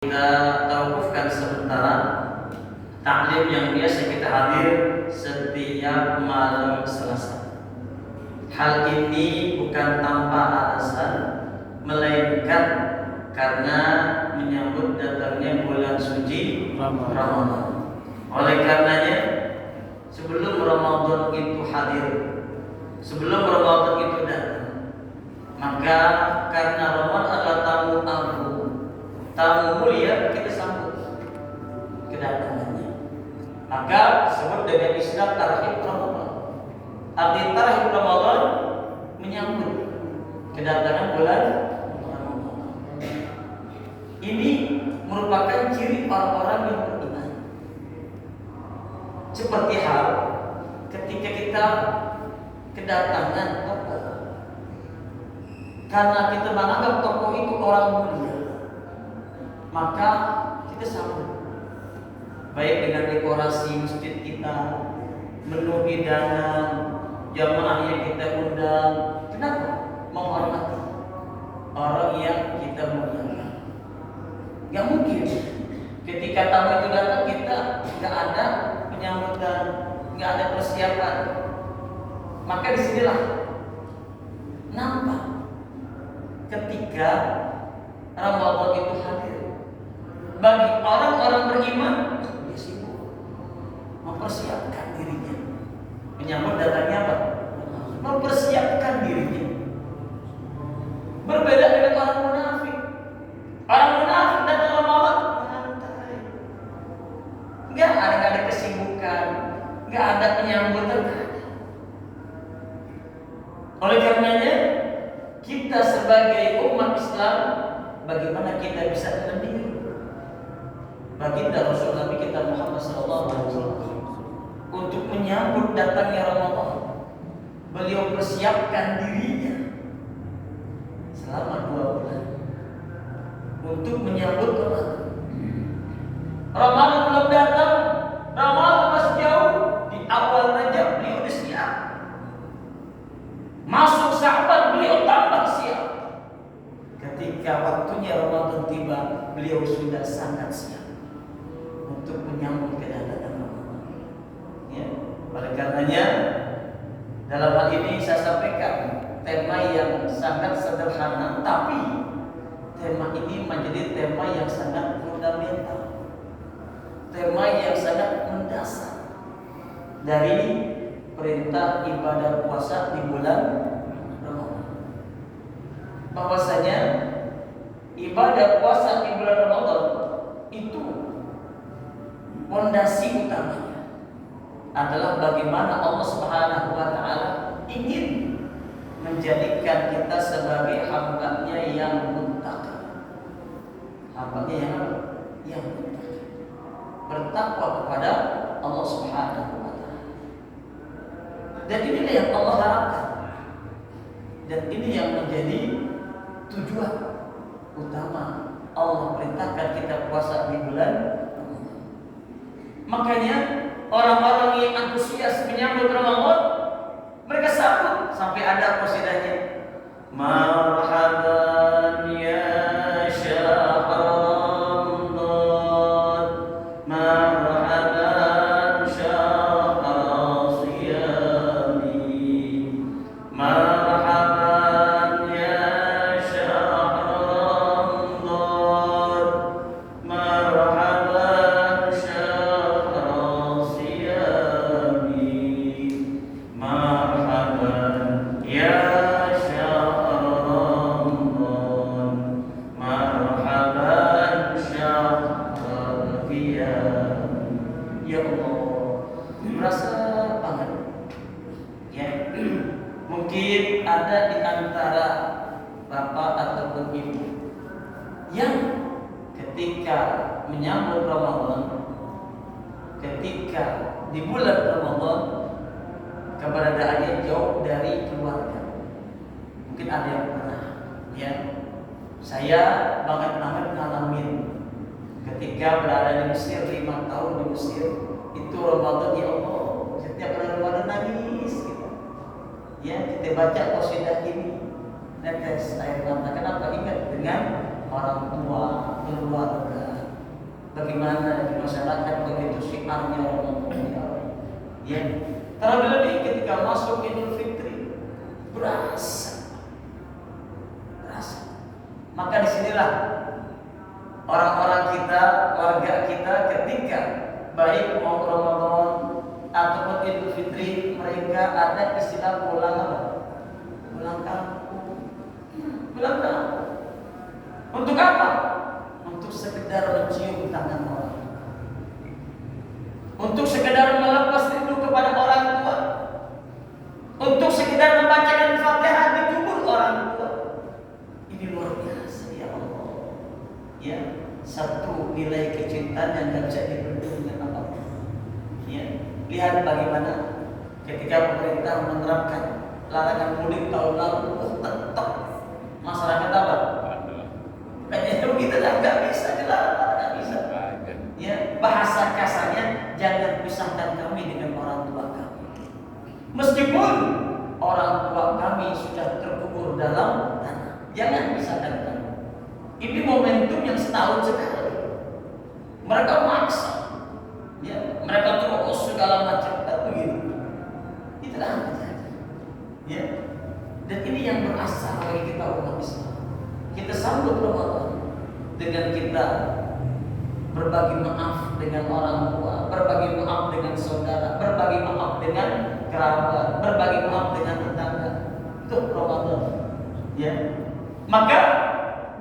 Kita tawakufkan sementara taklim yang biasa kita hadir setiap malam Selasa. Hal ini bukan tanpa alasan, melainkan karena menyambut datangnya bulan suci Ramadan. Oleh karenanya, sebelum Ramadan itu hadir, sebelum Ramadan itu datang, maka karena Ramadan adalah tamu agung, tamu mulia, kita sambut kedatangannya. Maka disebut dengan istilah tarhib Ramadan. Arti tarhib Ramadan menyambut kedatangan bulan Ramadan. Ini merupakan ciri orang-orang yang beriman. Seperti hal ketika kita kedatangan tokoh, karena kita menganggap tokoh itu orang mulia, maka kita sambut, baik dengan dekorasi masjid kita, menu hidangan, jamaah yang kita undang. Kenapa? Menghormati orang yang kita muliakan. Gak mungkin ketika tamu itu datang kita gak ada penyambutan, gak ada persiapan. Maka disinilah nampak ketika Ramadan itu hadir. Bagi orang-orang beriman, dia sibuk mempersiapkan dirinya menyambut datangnya apa? Mempersiapkan dirinya. Berbeda dengan orang munafik. Orang munafik datang Ramadan santai, nggak ada kesibukan, nggak ada penyambutan. Oleh karenanya, kita sebagai umat Islam, bagaimana kita bisa meniru baginda Rasul Nabi kita Muhammad SAW untuk menyambut datangnya Ramadan. Beliau persiapkan dirinya selama 2 bulan untuk menyambut Ramadan. Ramadan belum datang, Ramadan masih jauh. Di awal Rajab beliau sudah siap. Masuk Sya'ban beliau tambah siap. Ketika waktunya Ramadan tiba, beliau sudah sangat siap untuk menyambut kedatangan Ramadan. Ya, oleh karenanya dalam hal ini saya sampaikan tema yang sangat sederhana, tapi tema ini menjadi tema yang sangat fundamental, tema yang sangat mendasar dari perintah ibadah puasa di bulan Ramadan. Bahwasanya ibadah puasa di bulan Ramadan itu fondasi utamanya adalah bagaimana Allah Subhanahu wa taala ingin menjadikan kita sebagai hamba-Nya yang muttaqin. Hamba-Nya yang muttaqin, bertakwa kepada Allah Subhanahu wa taala. Dan inilah yang Allah harapkan. Dan ini yang menjadi tujuan utama Allah perintahkan kita puasa di bulan. Makanya orang-orang yang antusias menyambut Ramadan, mereka sambut sampai ada qasidahnya. Marhaban ya syahr Ramadan, marhaban syahr siyami, marhaban ya syahr Ramadan, marhaban syahr siyami, marhaban ya syahr Ramadan, marhaban syahr qiyam. Ya Allah, merasa banget ya. Mungkin ada di antara bapak ataupun ibu yang ketika menyambut Ramadan, ketika di bulan Ramadan, keberadaannya jauh dari keluarga. Mungkin ada yang pernah ya. Saya banget ngalamin ketika berada di Mesir 5 tahun di Mesir. Itu Ramadan, ya Allah, setiap bulan Ramadan nangis kita. Ya, kita baca qasidah ini, netes air mata. Kenapa? Ingat dengan orang tua, keluarga. bagaimana di masyarakat begitu syiarnya Ramadan. Ya, terlebih ketika masuk Idul Fitri berasa. Maka disinilah orang-orang kita, warga kita ketika baik mau Ramadan ataupun Idul Fitri mereka ada istilah pulang apa? Pulang kampung. Pulang kampung. Untuk apa? Untuk sekedar mencium tangan orang. Untuk sekedar melepas rindu kepada orang tua. Untuk sekedar membacakan Fatihah di kubur orang tua. Ini luar biasa ya Allah. Ya, satu nilai kecintaan yang tidak bisa dibendung dengan apapun. Ya, lihat bagaimana ketika pemerintah menerapkan larangan mudik tahun lalu, tetap masyarakat apa? Kayaknya kita nggak bisa dilarang, nggak bisa. Ya, bahasa kasarnya jangan pisahkan kami dengan orang tua kami. Meskipun orang tua kami sudah terkubur dalam tanah, jangan pisahkan kami. Ini momentum yang setahun sekali. Mereka maksa, ya, mereka terus segala macam begitu. Itulah yang terjadi. Ya, dan ini yang berasal bagi kita umat Islam. Kita sambut Ramadan dengan kita berbagi maaf dengan orang tua, berbagi maaf dengan saudara, berbagi maaf dengan kerabat, berbagi maaf dengan tetangga. Itu Ramadan. Ya. Maka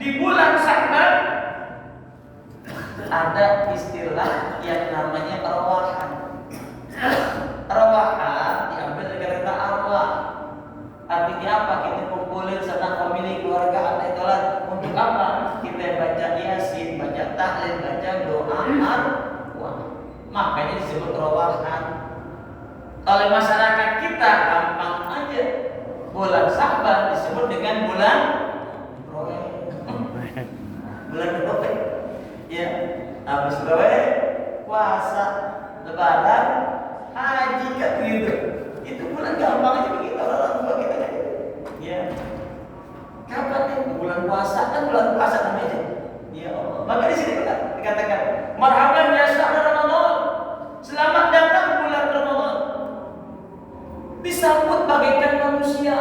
di bulan Sya'ban ada istilah yang namanya arwahan. Arwahan diambil dari kata arwah. Artinya apa? Kita kumpulin sanak famili, keluarga, anak tolan. Untuk apa? Kita baca Yasin, baca tahlil, baca doa arwah. Makanya disebut arwahan. Oleh masyarakat kita gampang aja. Bulan Sya'ban disebut dengan bulan bulan Roe. Ya, habis Roe, puasa, lebaran, haji kan gitu. Itu bulan gampang aja begitu orang tua kita kan. Ya. Kapan nih bulan puasa? Kan bulan puasa namanya. Ya Allah. Maka di sini dikatakan, marhaban ya syahr Ramadan. Selamat datang bulan Ramadan. Disambut bagaikan manusia,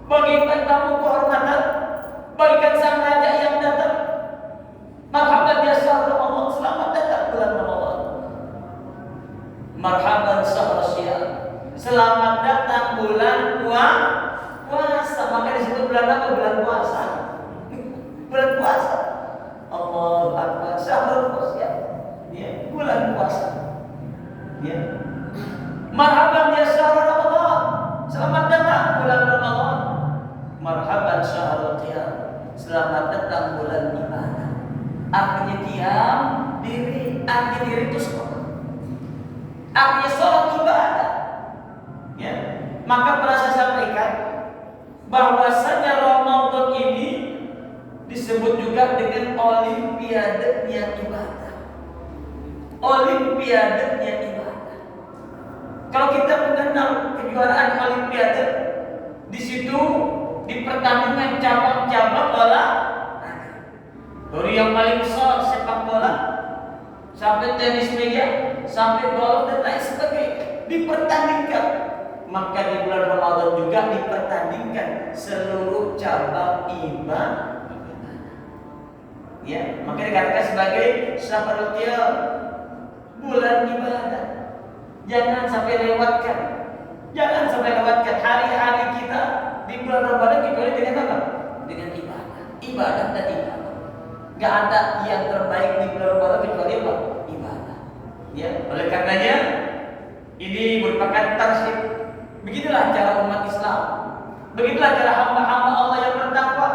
bagaikan tamu kehormatan, bagaikan sang raja yang datang. Marhaban ya syahr Ramadan. Selamat datang bulan Ramadan. Marhaban syahr Syawal. Selamat datang bulan puasa. Maka disebut bulan apa? Bulan puasa. Bulan puasa. Allahu Akbar. Syahrul puasa. Ya, bulan puasa. Ya. Marhaban ya syahr Ramadan. Selamat datang bulan Ramadan. Marhaban syahrul qiyam. Selamat datang bulan ibadah. Artinya qiyam diri, artinya diri itu sholat. Artinya sholat ibadah. Ya, maka pernah saya sampaikan bahwasanya Ramadan ini disebut juga dengan olimpiadenya ibadah. Olimpiadenya ibadah. Kalau kita mengenal kejuaraan olimpiade, di situ di pertandingan cabang-cabang olahraga. Dari yang paling besar sepak bola, sampai tenis meja, sampai golf dan lain sebagainya dipertandingkan. Maka di bulan Ramadan juga dipertandingkan seluruh cabang ibadah. Ya, maka dikatakan sebagai syahrul qiyam, bulan ibadah. Jangan sampai lewatkan. Jangan sampai lewatkan hari-hari kita di bulan Ramadan kecuali dengan apa? Dengan ibadah. Ibadah dan ibadah. Gak ada yang terbaik di bulan Ramadan kecuali apa? Ibadah. Ya, oleh karenanya ini merupakan tarhib. Begitulah cara umat Islam. Begitulah cara hamba-hamba Allah yang bertakwa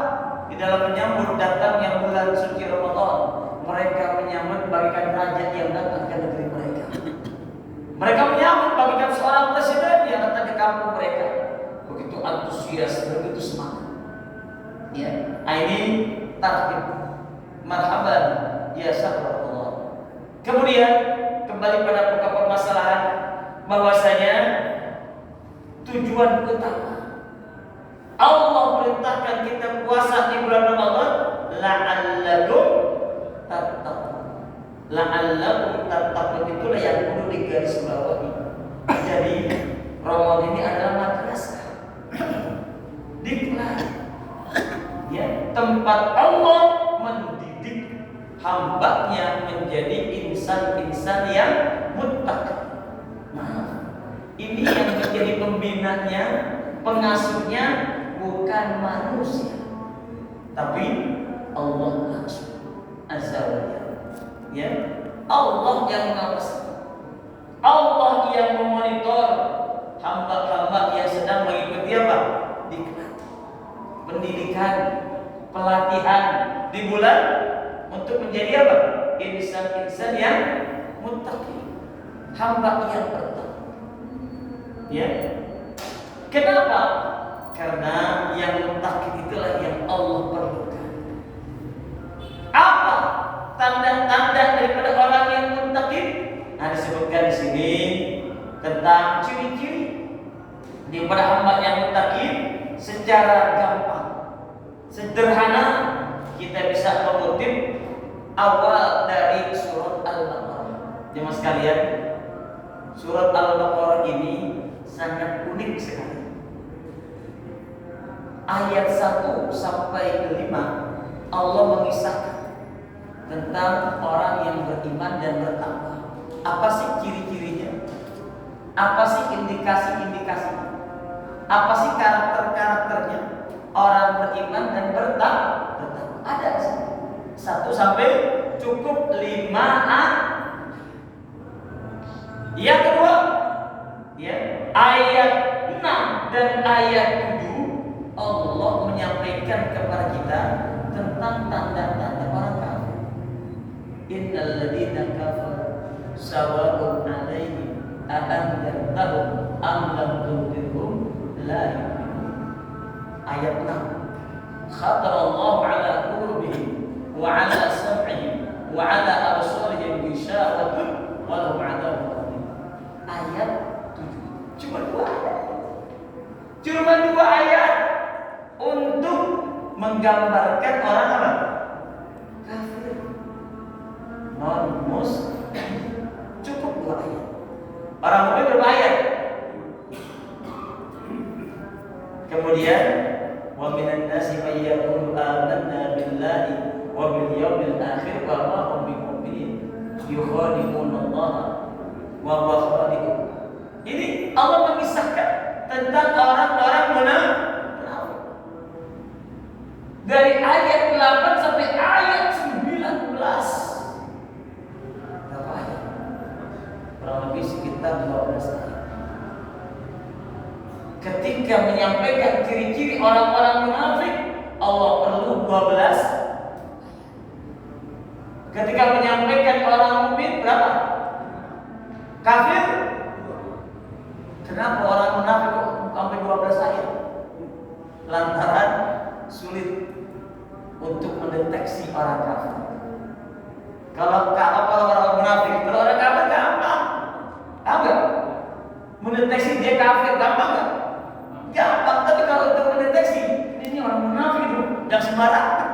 di dalam menyambut datangnya bulan suci Ramadan. Mereka menyambut bagaikan raja yang datang ke negeri mereka. Mereka menyambut bagaikan seorang presiden yang datang ke kampung mereka. Begitu antusias, begitu semangat. Ya, ini tarhib. Marhaban ya syahr Ramadan. Kemudian kembali pada pokok permasalahan bahwasanya tujuan utama Allah perintahkan kita puasa di bulan Ramadan la'allakum tattaqun. La'allakum tattaqun itulah yang perlu digarisbawahi. Jadi Ramadan ini adalah madrasah, diklat, ya, tempat Allah mendidik hambanya menjadi insan-insan yang muttaqi. Nah, ini yang menjadi pembinanya, pengasuhnya bukan manusia, tapi Allah langsung azza wa jalla. Ya, Allah yang mengawasi, Allah yang memonitor hamba-hamba yang sedang mengikuti apa? Diklat, pendidikan, pelatihan di bulan untuk menjadi apa? Insan-insan yang muttaqi, hamba yang bertakwa. Ya. Kenapa? Karena yang muttaqi itulah yang Allah perlukan. Apa tanda-tanda daripada orang yang muttaqi? Nah, disebutkan di sini tentang ciri-ciri daripada hamba yang muttaqi secara gampang, sederhana kita bisa mengutip awal dari surat Al-Baqarah. Jemaah sekalian, surat Al-Baqarah ini sangat unik sekali. Ayat 1 sampai 5 Allah mengisahkan tentang orang yang beriman dan bertakwa. Apa sih ciri-cirinya? Apa sih indikasi-indikasinya? Apa sih karakter-karakternya orang beriman dan bertakwa? Ada sih. 1 sampai cukup 5 ayat. Yang kedua, ya, ayat 6 dan ayat 7 Allah menyampaikan kepada kita tentang tanda-tanda orang kafir. Innal ladzina kafaru sawa'un 'alaihim a'anzartahum am lam tunzirhum la yu'minun. Ayat 6. Khatarallahu 'ala qulubihim wa 'ala sam'ihim wa 'ala absarihim ghishawatun wa lahum 'adzabun adzim. Ayat 7. Cuma dua ayat untuk menggambarkan orang apa? Kafir, non-muslim. Cukup 2 ayat. Orang mukmin berapa ayat? Kemudian wa minan nasi may yaqulu amanna billahi wa bil yawmil akhir wa ma hum bimu'minin yukhadi'una Allah wa huwa khadi'uhum. Ini Allah mengisahkan tentang orang-orang munafik. Dari ayat 8 sampai ayat 19. Berapa ayat? Kurang lebih sekitar 12 ayat. Ketika menyampaikan ciri-ciri orang-orang munafik, Allah perlu 12. Ketika menyampaikan orang mukmin berapa? Kafir. Kenapa orang munafik kok sampai 12 ayat? Lantaran sulit untuk mendeteksi orang kafir. Kalau orang munafik, kalau orang kafir gampang. Apa? Mendeteksi dia kafir gampang enggak? Gampang, tapi kalau untuk mendeteksi ini orang munafik itu yang sembarangan.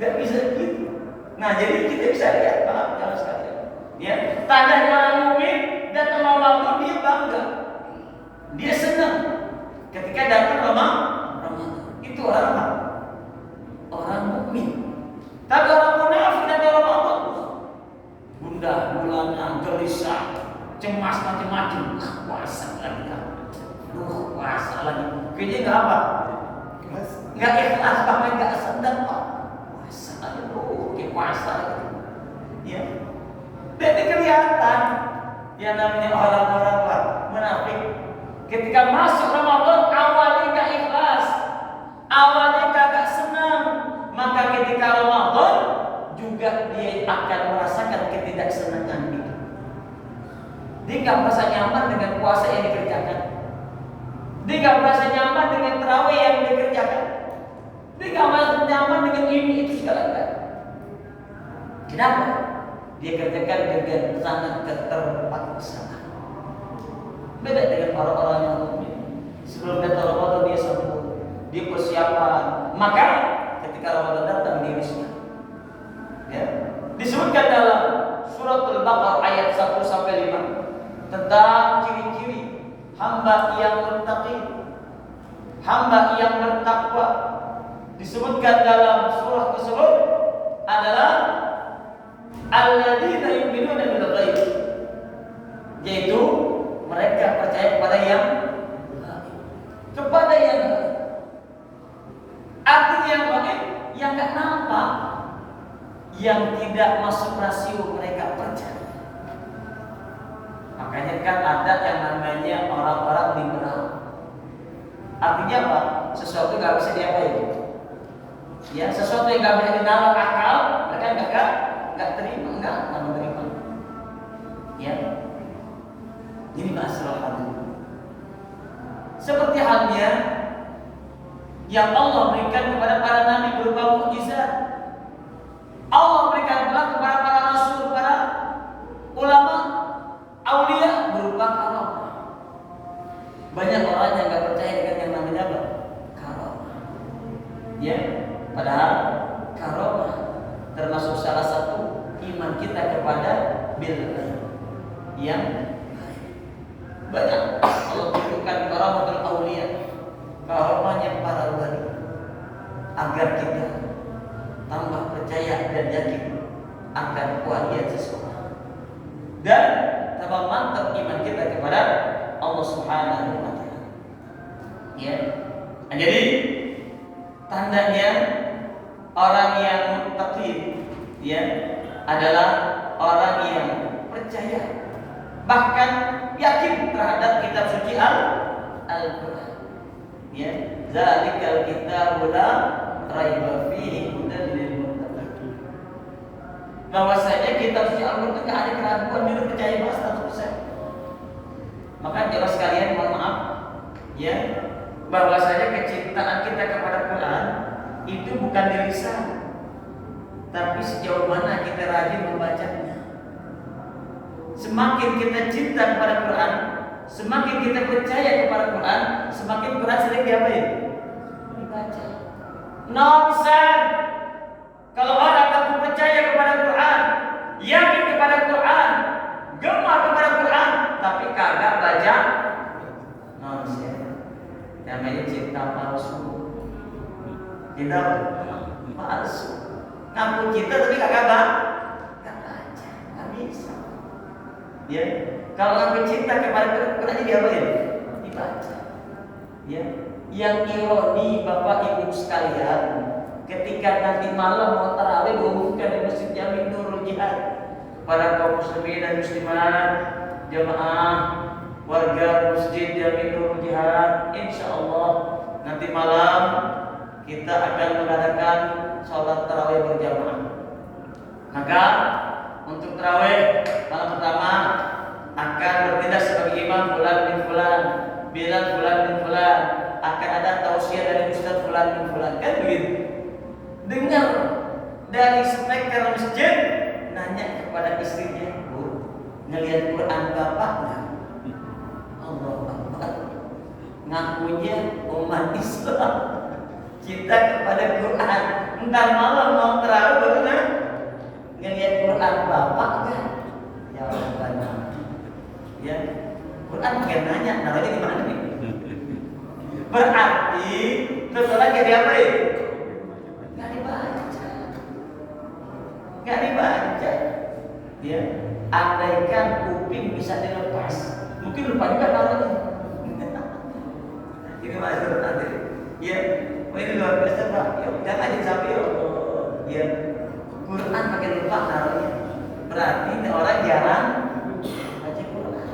Enggak bisa gitu. Nah, jadi kita bisa lihat kalau sekalian. Ya, tanda orang mukmin datang Ramadan dia bangga. Dia senang ketika datang Ramadan. Itu orang apa? Orang mukmin. Tapi orang munafik dan orang Ramadan gundah gulana, gelisah, cemas macam-macam. Puasa lagi kan? Puasa lagi. Kayaknya enggak apa? Enggak ikhlas, bahkan enggak sedang Pak. Puasa lagi, puasa lagi. Ya. Jadi kelihatan yang namanya orang-orang munafik ketika masuk Ramadan awalnya enggak ikhlas, awalnya kagak senang, maka ketika Ramadan juga dia akan merasakan ketidaksenangan itu. Dia nggak merasa nyaman dengan puasa yang dikerjakan, dia nggak merasa nyaman dengan tarawih yang dikerjakan, dia nggak merasa nyaman dengan ini itu segala-galanya. Kenapa? Dia kerjakan dengan sangat keterpaksaan. Beda dengan orang-orang yang mukmin. Sebelum datang Ramadan dia sambut, dia persiapan. Maka ketika Ramadan datang dia siap. Ya. Disebutkan dalam Al-Baqarah ayat 1 sampai 5 tentang ciri-ciri hamba yang bertaqwa, hamba yang bertakwa. Disebutkan dalam surah tersebut adalah alladzina yu'minuna bil ghaib, yaitu mereka percaya kepada yang artinya yang gaib, yang enggak nampak, yang tidak masuk rasio mereka percaya. Makanya kan ada yang namanya orang-orang liberal. Artinya apa? Sesuatu nggak bisa diapain. Ya, sesuatu yang nggak bisa dinalar akal, mereka nggak terima, nggak menerima. Ya, ini masalah hati. Seperti halnya yang Allah berikan kepada para nabi berupa mukjizat. Allah berikan pula kepada para rasul, para ulama, aulia berupa karamah. Banyak orang yang nggak percaya dengan yang namanya apa? Karamah. Ya, padahal karamah termasuk salah satu iman kita kepada bil ghaib. Yang banyak Allah berikan karamatul aulia, karamahnya para wali, agar kita tambah percaya dan yakin akan kewalian seseorang dan tambah mantap iman kita kepada Allah Subhanahu wa taala. Ya. Jadi tandanya orang yang muttaqi ya adalah orang yang percaya, bahkan yakin terhadap kitab suci Al-Qur'an. Ya, zalikal kitabul la raiba fihi hudan lil muttaqin. Bahwasanya kitab suci Al-Qur'an itu enggak ada keraguan, dia percaya 100%. Maka jemaah sekalian, mohon maaf ya, bahwasanya kecintaan kita kepada Quran itu bukan di lisan, tapi sejauh mana kita rajin membacanya. Semakin kita cinta kepada Quran, semakin kita percaya kepada Quran, semakin Quran sering diapain? Dibaca. Nonsen. Kalau orang tak percaya kepada Quran, yakin kepada Quran, gemar kepada Quran, tapi kagak baca, nonsen. Namanya cinta palsu. Cinta palsu. Ngaku cinta tapi kagak baca, nggak bisa. Ya, kalau ngaku cinta kepada Quran ini diapain? Dibaca. Ya, yang ironi Bapak Ibu sekalian, ketika nanti malam mau tarawih diumumkan di Masjid Jami Nurul Jihad, para kaum muslimin dan muslimat, jemaah warga Masjid Jami Nurul Jihad, insyaallah nanti malam kita akan mengadakan sholat tarawih berjamaah. Maka untuk tarawih malam pertama akan bertindak sebagai imam fulan bin fulan, bilal fulan bin fulan, akan ada tausiah dari Ustaz fulan bin fulan, kan begitu. Dengar dari speaker masjid, nanya kepada istrinya, Bu, ngelihat Quran Bapak nggak? Allah Akbar. Ngakunya umat Islam, cinta kepada Quran. Entar malam mau terawih bagaimana? Ngelihat Quran Bapak kan? Ya Allah. Ya, Quran bukan nanya, naruhnya di mana nih? Berarti terus orang jadi apa ya? Nggak dibaca. Ya, andaikan kuping bisa dilepas, mungkin lupa juga naruhnya. Ini masuk nanti. Ya, ini luar biasa Pak. Ya, jangan aja sampai ya. Quran pakai lupa naruhnya. Berarti ini orang jarang baca Quran.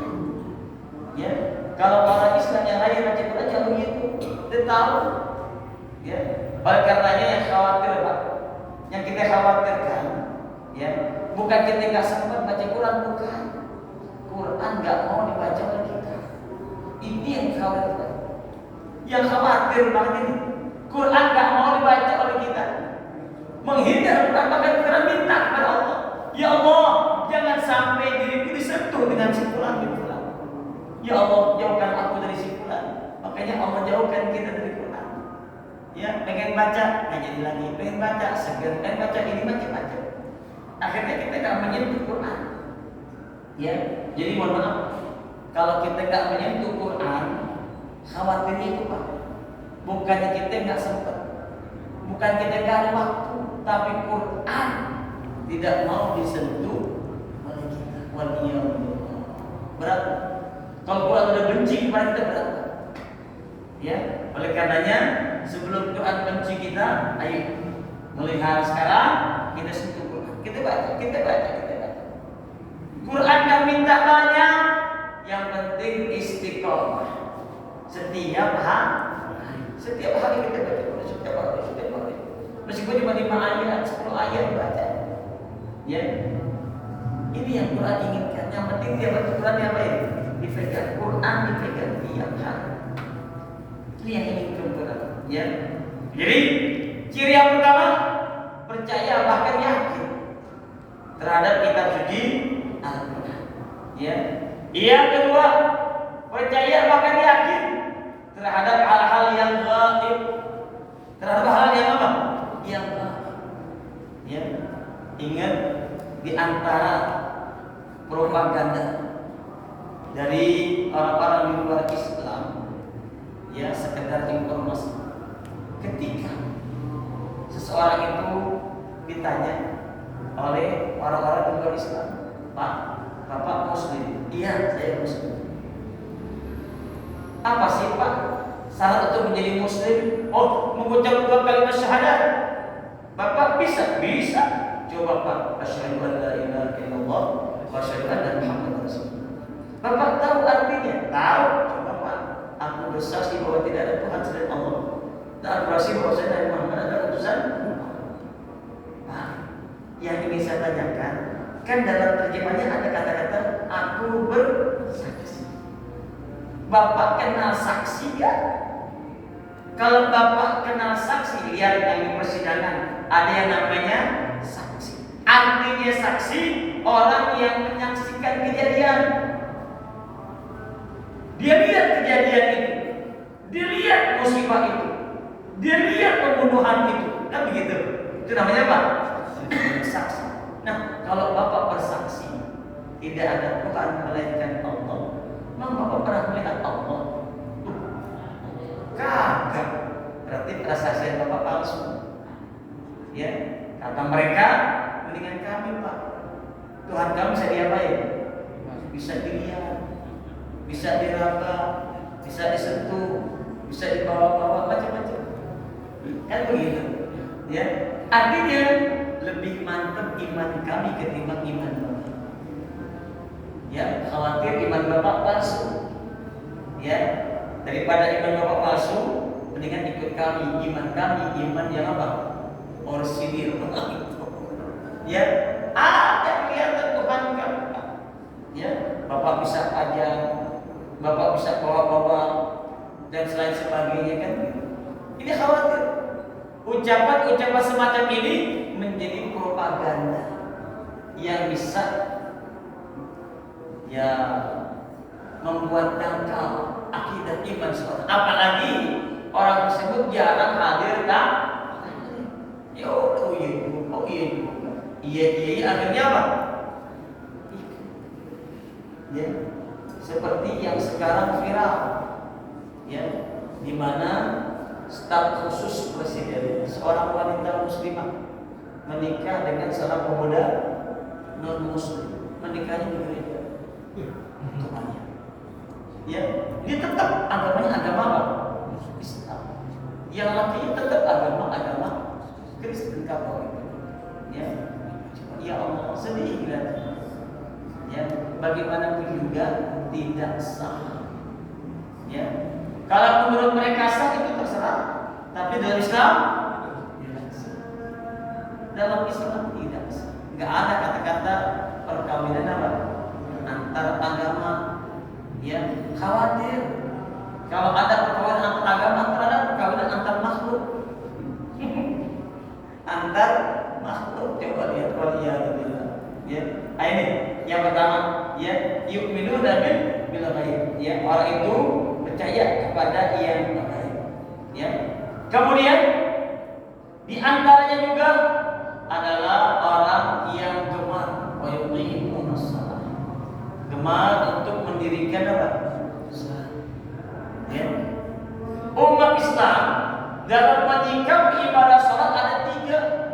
Ya, kalau orang Islam yang lain baca Quran jangan begitu. Dia tahu. Ya, oleh karenanya yang khawatir Pak, yang kita khawatirkan, ya, bukan kita nggak sempat baca Quran, bukan. Quran nggak mau dibaca oleh kita. Ini yang khawatir. Yang khawatir banget ini, Quran nggak mau dibaca oleh kita. Menghindar Quran, bahkan kita minta kepada Allah, ya Allah, jangan sampai diriku disentuh dengan si fulan bin fulan. Ya Allah, jauhkan aku dari si fulan. Makanya Allah jauhkan kita dari Quran. Ya, pengen baca, nggak jadi lagi. Pengen baca, segar. Pengen baca ini baca. Akhirnya kita nggak menyentuh Quran. Ya, jadi mohon maaf kalau kita nggak menyentuh Quran, khawatirnya itu Pak. Bukannya kita nggak sempat, bukan kita nggak ada waktu, tapi Quran tidak mau disentuh oleh kita. Waliyahullah. Berat. Kalau Quran udah benci kepada kita berat. Ya, oleh karenanya sebelum Quran benci kita, ayo mulai hari sekarang kita sentuh Quran. Kita baca. Quran nggak minta banyak, yang penting istiqomah. Setiap hari kita baca Quran, setiap hari. Meskipun cuma 5 ayat, 10 ayat baca. Ya, ini yang Quran inginkan. Yang penting dia baca Quran yang baik, dipegang Quran, dipegang tiap hari. Ini yang inginkan Quran. Ya, jadi ciri yang pertama percaya bahkan yakin terhadap kitab suci Al-Quran. Ya. Yang kedua, percaya bahkan yakin terhadap hal-hal yang gaib. Terhadap hal yang apa? Yang gaib. Ya. Ingat di antara propaganda dari orang-orang di luar Islam, ya sekedar informasi. Ketika seseorang itu ditanya oleh orang-orang di luar Islam, Pak, Bapak Muslim? Iya, saya Muslim. Apa sih Pak syarat untuk menjadi Muslim? Oh, mengucap 2 kalimat syahadat. Bapak bisa? Bisa. Coba Pak, asyhadu an la ilaha illallah wa asyhadu anna Muhammadar Rasulullah. Bapak tahu artinya? Tahu. Coba Pak, aku bersaksi bahwa tidak ada Tuhan selain Allah. Dan aku bersaksi bahwa saya Nabi Muhammad adalah utusan. Pak, yang ingin saya tanyakan, kan dalam terjemahnya ada kata-kata aku bersaksi. Bapak kenal saksi ya? Kalau Bapak kenal saksi, lihat yang di persidangan ada yang namanya saksi. Artinya saksi orang yang menyaksikan kejadian. Dia lihat kejadian itu, dia lihat musibah itu, dia lihat pembunuhan itu, kan begitu? Itu namanya apa? Saksi. Nah, kalau Bapak bersaksi tidak ada Tuhan melainkan Allah, memang Bapak pernah melihat Allah? Kagak. Berarti persaksian Bapak palsu. Ya, kata mereka, mendingan kami Pak, Tuhan kami bisa diapain? Bisa dilihat, bisa diraba, bisa disentuh, bisa dibawa-bawa, macam-macam. Kan begitu. Ya, artinya lebih mantap iman kami ketimbang iman Bapak. Ya, khawatir iman Bapak palsu. Ya, daripada iman Bapak palsu, mendingan ikut kami, iman yang apa? Orsinil. Ya, ada kelihatan Tuhan kan? Ya, Bapak bisa pajang, Bapak bisa bawa-bawa dan selain sebagainya kan? Ini khawatir. Ucapan-ucapan semacam ini menjadi propaganda yang bisa ya membuat dangkal akidah iman seorang. Apalagi orang tersebut jarang hadir kan? Iya, akhirnya apa? Ya, seperti yang sekarang viral, ya, di mana staf khusus presiden, seorang wanita muslimah menikah dengan seorang pemuda non muslim, menikahnya di gereja. Tuhannya. Ya, dia tetap agamanya agama apa? Islam. Yang lakinya tetap agama Kristen Katolik. Ya, ya Allah, sedih kan? Ya, bagaimanapun juga tidak sah. Ya, kalau menurut mereka sah itu terserah, tapi dalam Islam tidak sah. Dalam Islam tidak sah. Nggak ada kata-kata perkawinan apa? Antar agama. Ya, khawatir kalau ada perkawinan antar agama, ada perkawinan antar makhluk. Antar makhluk, coba lihat waliyadzubillah. Ya, ini yang pertama, ya, yu'minuna bil ghaib. Ya, orang itu percaya kepada yang gaib. Ya. Kemudian di antaranya juga adalah orang yang gemar wa yuqimunas shalah. gemar untuk mendirikan apa? Ya. Umat Islam dalam menyikapi ibadah sholat ada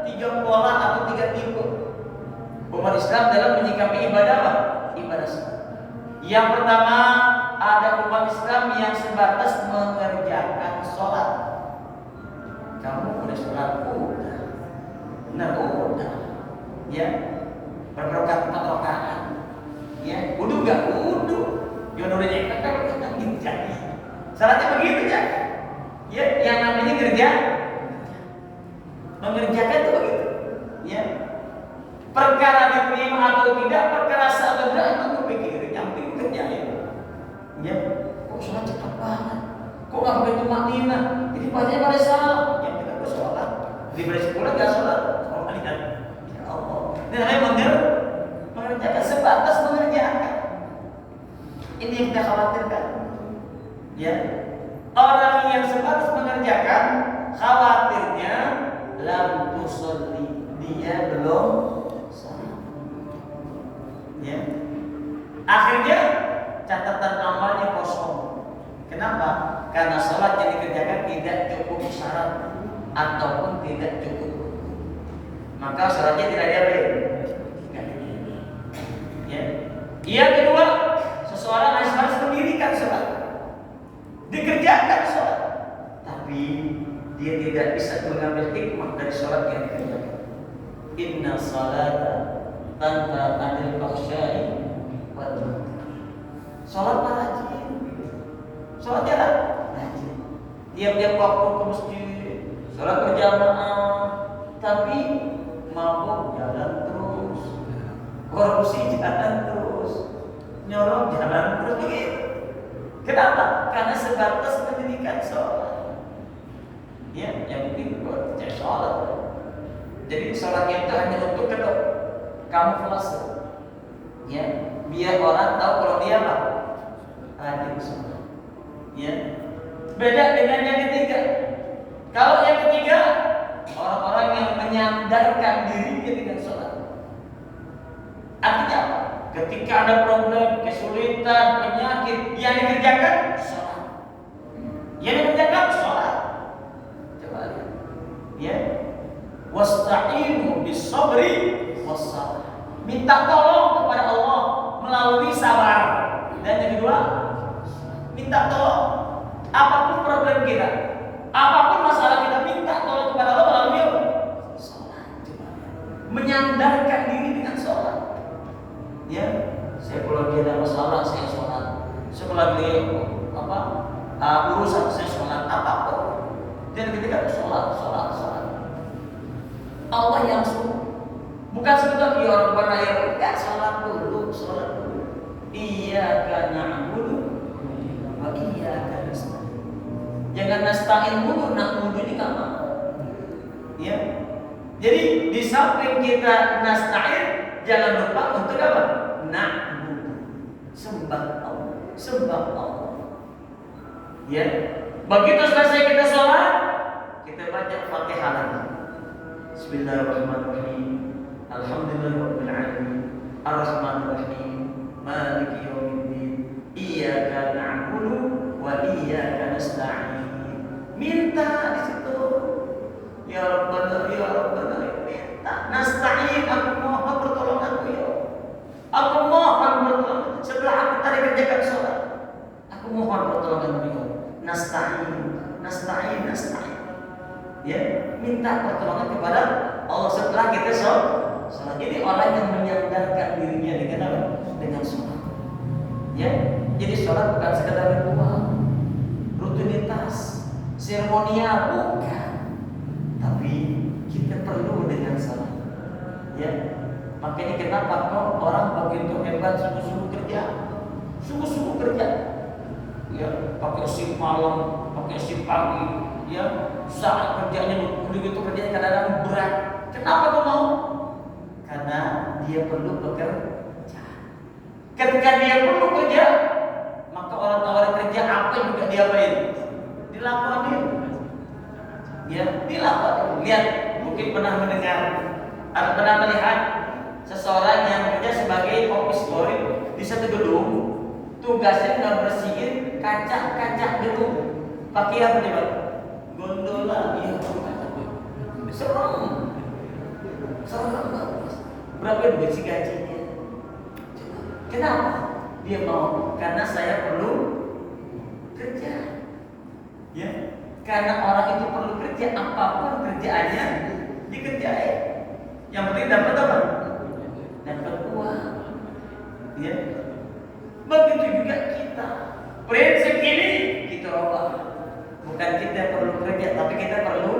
tiga pola atau tiga tipe. Umat Islam dalam menyikapi ibadah apa? Ibadah sholat. Yang pertama, ada umat Islam yang sebatas mengerjakan sholat. Kamu udah sholat, udah, benar udah, ya, berberkat 4 rakaat, ya, wudu nggak wudu, ya udah nyekek kan gitu jadi. Salatnya begitu ya, ya, yang namanya mengerjakan itu begitu, ya. Perkara diterima atau tidak, perkara sah atau tidak itu berpikir, yang penting kerjain, ya. Kok sholat cepat banget, kok nggak pakai tumaknina, jadi bacanya pada salah. Sholat, diberi sekolah nggak sholat, oh lihat, ya Allah, ini namanya mengerjakan sebatas mengerjakan. Ini yang kita khawatirkan, ya. Orang yang sebatas mengerjakan, khawatirnya lam tusolli, dia belum sholat, ya. Akhirnya catatan amalnya kosong. Kenapa? Karena sholat yang dikerjakan tidak cukup syarat ataupun tidak cukup, maka sholatnya tidak diapain. Ya. Yang kedua, seseorang harus mendirikan sholat, dikerjakan sholat, tapi dia tidak bisa mengambil hikmah dari sholat yang dikerjakan. Inna sholata tanpa anil fakhsyai wal munkar. Sholat rajin, sholatnya rajin, tiap-tiap waktu ke masjid, sholat berjamaah, tapi mabuk jalan terus, korupsi jalan terus, nyolong jalan terus begitu. Kenapa? Karena sebatas mendirikan sholat. Ya, yang penting buat cek sholat. Jadi sholatnya itu hanya untuk kedok kamuflase, ya, biar orang tahu kalau dia apa rajin sholat. Ya, beda dengan yang ketiga. Kalau yang ketiga, orang-orang yang menyandarkan dirinya dengan sholat. Artinya apa? Ketika ada problem, kesulitan, penyakit, yang dikerjakan sholat. Yang dikerjakan sholat. Coba lihat, ya. Wasta'inu bis-sabri was-salah. Minta tolong kepada Allah melalui sabar. Dan yang kedua, minta tolong. Apapun problem kita, apapun masalah kita, minta tolong kepada Allah melalui sholat. Menyandarkan diri dengan sholat. Ya, saya kalau dia ada masalah saya sholat. Saya lagi urusan saya sholat apapun. Dan ketika sholat. Allah yang suruh, bukan sekedar ya orang berayar, enggak, sholat dulu. Iyyaka na'budu wa iyyaka nasta'in. Jangan nasta'in dulu, na'budu ini enggak mau. Ya. Jadi di samping kita nasta'in, jangan lupa untuk apa? Na'budu. Sembah Allah. Ya. Begitu selesai kita sholat, kita baca Fatihah lagi. Bismillahirrahmanirrahim. Alhamdulillahirabbil alamin. Arrahmanirrahim. Maliki yaumiddin. Iyyaka na'budu wa iyyaka nasta'in. Minta di situ. Ya Rabbana, minta. Nasta'in, aku mohon pertolonganmu ya. Aku mohon pertolongan. Setelah aku tadi kerjakan sholat, aku mohon pertolonganmu ya. Nasta'in. Ya, minta pertolongan kepada Allah setelah kita sholat. Jadi orang yang menyandarkan dirinya dengan apa? Dengan sholat. Ya, jadi sholat bukan sekedar ritual, rutinitas, seremonial, bukan. Tapi kita perlu dengan sholat. Ya, makanya kenapa kok orang begitu hebat sungguh-sungguh kerja. Ya, pakai shift malam, pakai shift pagi. Ya, saat kerjanya begitu kerjanya kadang-kadang berat. Kenapa kau mau? Karena dia perlu bekerja. Ketika dia perlu kerja, maka orang tawarin kerja apa yang juga diapain? Dilakukan. Ya, dilakukan. Lihat, mungkin pernah mendengar atau pernah melihat seseorang yang kerja sebagai office boy di satu gedung. tugasnya nggak bersihin kaca-kaca gedung. Pakai apa dia, Pak? Gondola. Iya, serem banget. Berapa duit sih gajinya? Kenapa? Dia mau karena saya perlu kerja. Ya, karena orang itu perlu kerja, apapun kerjaannya dikerjain. Yang penting dapat apa? Dapat uang. Ya. Begitu juga kita. Prinsip ini kita ubah. Bukan kita perlu kerja, tapi kita perlu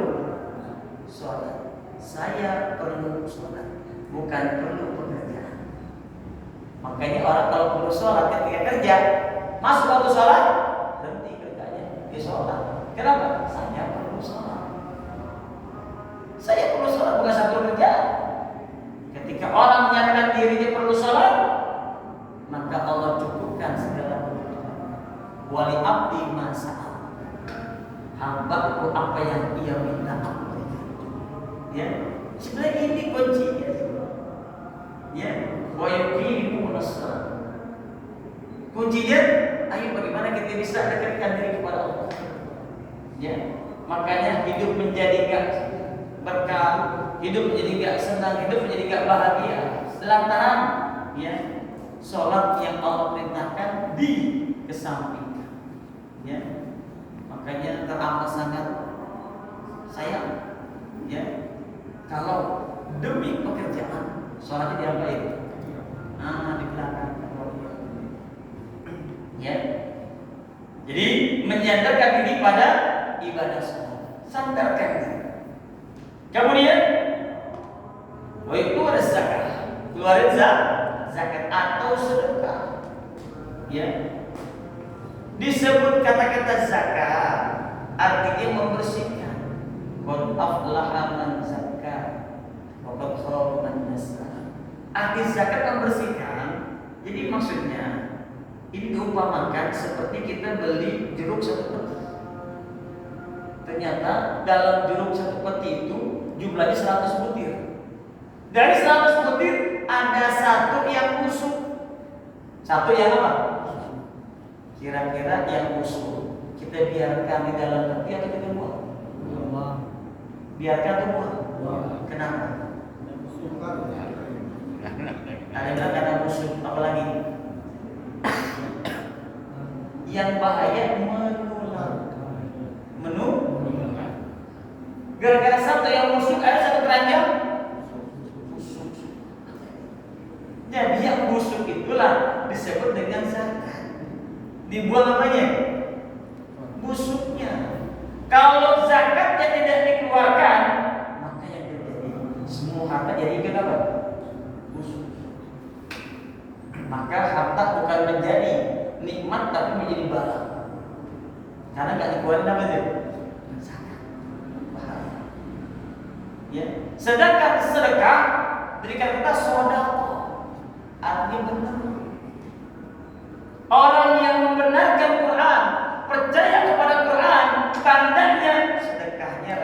sholat. Saya perlu sholat, bukan perlu pekerjaan. Makanya orang kalau perlu sholat ketika kerja, masuk waktu sholat, berhenti kerjanya, dia sholat. Kenapa? Saya perlu sholat. Saya perlu sholat, bukan satu kerjaan. Ketika orang menyatakan dirinya perlu sholat, maka Allah cukupkan segala kebutuhan. Wali abdi masa'al. Hambaku apa yang ia minta aku berikan. Ya, sebenarnya ini kuncinya. Ya, wa yuqimu as-shalah. Kuncinya, ayo bagaimana kita bisa dekatkan diri kepada Allah. Ya, makanya hidup menjadi gak berkah, hidup menjadi gak senang, hidup menjadi gak bahagia lantaran ya sholat yang Allah perintahkan dikesampingkan. Ya, makanya teramat sangat sayang. Ya, kalau demi pekerjaan sholatnya diapain? Di belakang. Ya, jadi menyandarkan diri pada ibadah sholat, sandarkan diri. Kemudian, wa itu ada zakat, keluarin zakat atau sedekah. Ya, disebut kata-kata zakat artinya membersihkan. Qad aflaha man zakka wa qad khaba man dassaha. Arti zakat membersihkan. Jadi maksudnya ini diumpamakan seperti kita beli jeruk satu peti. Ternyata dalam jeruk satu peti itu jumlahnya 100 butir. Dari 100 butir ada satu yang busuk. Satu yang apa? Kira-kira yang busuk kita biarkan di dalam peti atau kita buang? Biarkan atau buang? Kenapa? Ada yang bilang karena busuk. Apalagi? Yang bahaya menular. Gara-gara satu yang busuk, ada satu keranjang busuk. Jadi yang busuk itulah disebut dengan zakat. Dibuang apanya? Busuknya. Kalau zakatnya tidak dikeluarkan, maka yang terjadi semua harta jadi apa? Busuk. Maka harta bukan menjadi nikmat tapi menjadi bala. Karena nggak dikeluarin apa itu? Zakat. Bahaya. Ya. Sedangkan sedekah berikan kita sedekah. Artinya benar. Orang yang membenarkan Quran, percaya kepada Quran, tandanya sedekahnya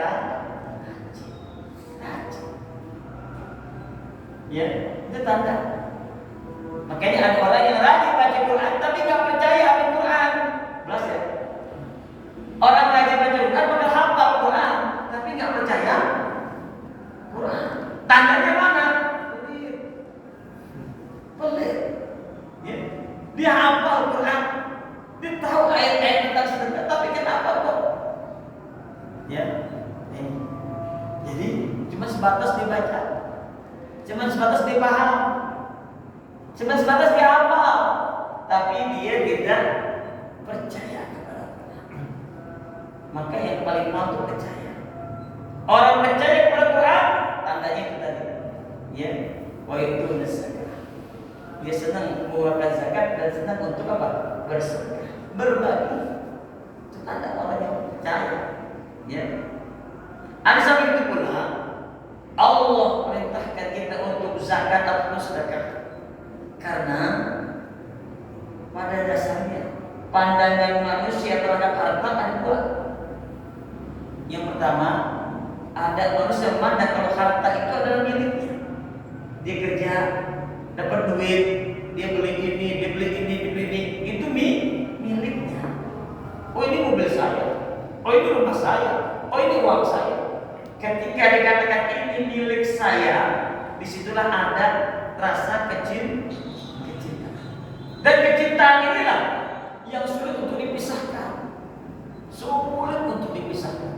rajin. Ya, itu tanda. Makanya ada orang yang rajin baca Quran tapi nggak percaya apa Quran. Belas ya. Orang rajin baca Quran bakal hafal Quran tapi nggak percaya Quran. Tandanya mana? Pelit. Ya. Dia hafal Quran, dia tahu ayat-ayat tentang sedekah, tapi kenapa kok? Ya. Jadi cuma sebatas dibaca, cuma sebatas dipaham. Cuma sebatas dia hafal, tapi dia tidak percaya kepada Quran. Maka yang paling mampu percaya. Orang percaya kepada Quran, tandanya itu tadi. Ya, wa itu zakat. Dia senang mengeluarkan zakat dan senang untuk apa? Bersedekah, berbagi. Itu tanda orang yang percaya. Ya. Ada samping itu pula Allah perintahkan kita untuk zakat atau sedekah. Karena pada dasarnya pandangan manusia terhadap harta ada dua. Yang pertama, ada manusia memandang kalau harta itu adalah miliknya. Dia kerja, dapat duit, dia beli ini, dia beli ini, dia beli ini, itu milik. Dan kecintaan inilah yang sulit untuk dipisahkan. Sulit untuk dipisahkan.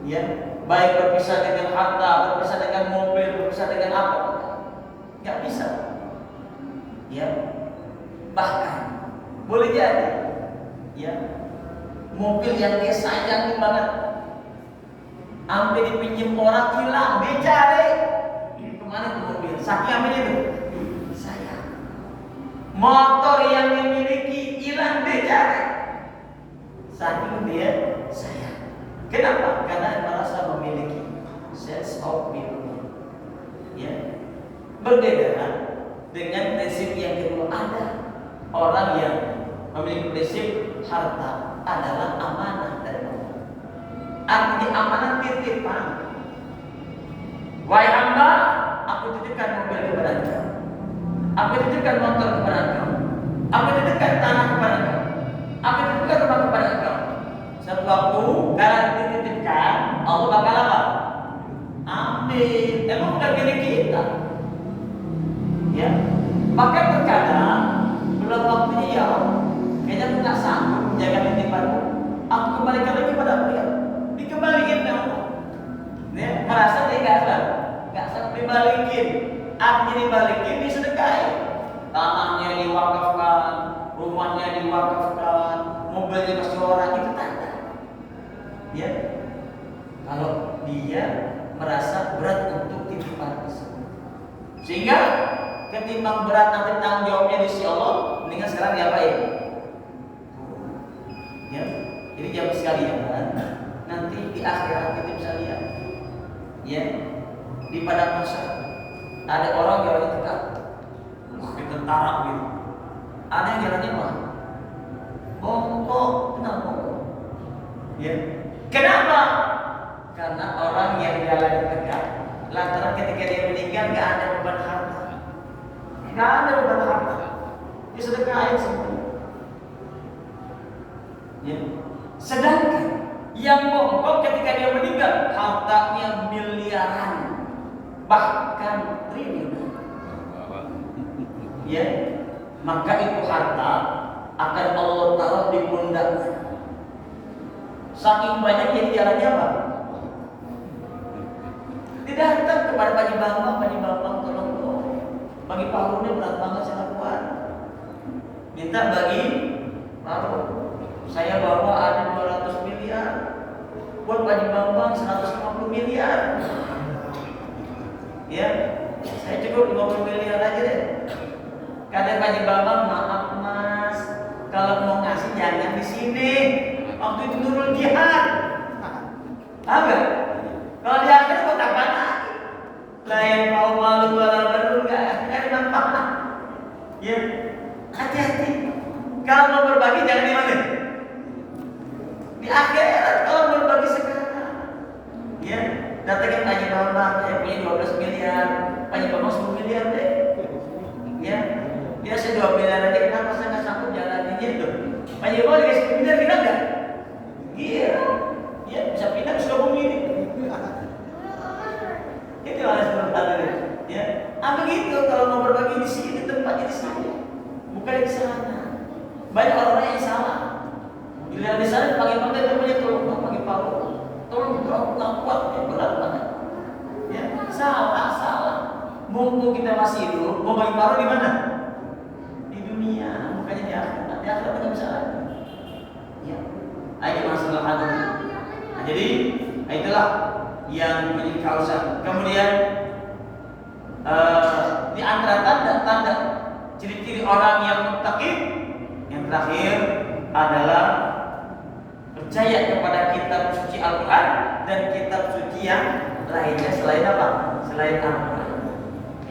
Ya, baik berpisah dengan harta, berpisah dengan mobil, berpisah dengan apa, nggak bisa. Ya, bahkan boleh jadi, ya, mobil yang dia sayangi banget, sampai dipinjam orang hilang, dia cari kemana tuh mobil, saking apa itu? Sayang. Motor yang dimiliki hilang, dia cari, saking dia sayang. Kenapa? Karena merasa memiliki sense of belonging. Ya, berbeda dengan prinsip yang kedua. Ada orang yang memiliki prinsip harta adalah amanah dari Allah. Artinya amanah titipan. Wahai hamba, aku titipkan mobil kepada engkau, aku titipkan motor kepada engkau, aku titipkan tanah kepada engkau, aku titipkan rumah kepada engkau. Satu waktu kalau dititipkan, Allah bakal apa? Amin. Emang bukan milik kita. Ya, maka terkadang belum waktunya ya Allah, kayaknya aku nggak sanggup menjaga titipanmu. Aku kembalikan lagi kepada aku ya. Dikembalikan ya Allah. Ya, merasa dia nggak sanggup dibalikin. Artinya dibalikin, disedekahi. Tanahnya diwakafkan, rumahnya diwakafkan, mobilnya kasih orang, itu tanda. Ya, kalau dia merasa berat untuk titipan tersebut, sehingga ketimbang berat nanti tanggung jawabnya di sisi Allah, mendingan sekarang diapain? Ya, jadi jawab sekalian kan? Nanti di akhirat kita bisa lihat, ya, di padang mahsyar ada orang jalannya tegak, kayak tentara gitu. Ada yang jalannya mah bongkok, kenapa bongkok? Ya, kenapa? Karena orang yang jalannya tegak, lantaran ketika dia meninggal nggak ada beban harta. Nggak ada beban harta, disedekahin semuanya. Ya. Sedangkan yang bongkok ketika dia meninggal hartanya miliaran, bahkan triliunan. Ya, maka itu harta akan Allah taruh di pundaknya. Saking banyak jadi jalannya apa? Tidak datang kepada Pak Bambang, tolong dong. Bagi Pak ini berat banget saya kuat. Minta bagi Pak, saya bawa ada 200 miliar. Buat Pak Bambang 150 miliar. Ya, saya cukup 50 miliar aja deh. Kata Pak Bambang, maaf Mas, kalau mau ngasih jangan di sini. Waktu itu Nurul Jihad. Apa? Kalau di akhir kok tak panas? Lah yang mau malu wala baru enggak nampak. Ya, hati-hati. Kalau mau berbagi jangan di mana? Di akhirat. Kalau mau berbagi sekarang. Ya, datangin Pak Bambang, saya punya 12 miliar, Pak Bambang 10 miliar deh. Ya, dia saya 2 miliar aja, kenapa saya nggak sanggup jalanin itu? Pak Bambang dikasih 10 miliar kita enggak? Iya, ya bisa pindah ke Sukabumi ini. Itu harus berkata, ya. Begitu kalau mau berbagi di sini tempatnya di sini, bukan di sana. Banyak orang yang salah. Bila di sana pagi-pagi tempatnya tolong pagi Paul, tolong nggak kuat ya berat banget. Ya, salah. Mumpung kita masih hidup, mau bagi paru di mana? Di dunia, bukannya di akhirat. Di akhirat nggak bisa lagi. Ya. Ini masalah hati. Nah, jadi itulah yang menjadi kausan. Kemudian di antara tanda-tanda ciri-ciri orang yang muttaqin yang terakhir adalah percaya kepada kitab suci Al-Quran dan kitab suci yang lainnya selain apa? Selain Al-Quran.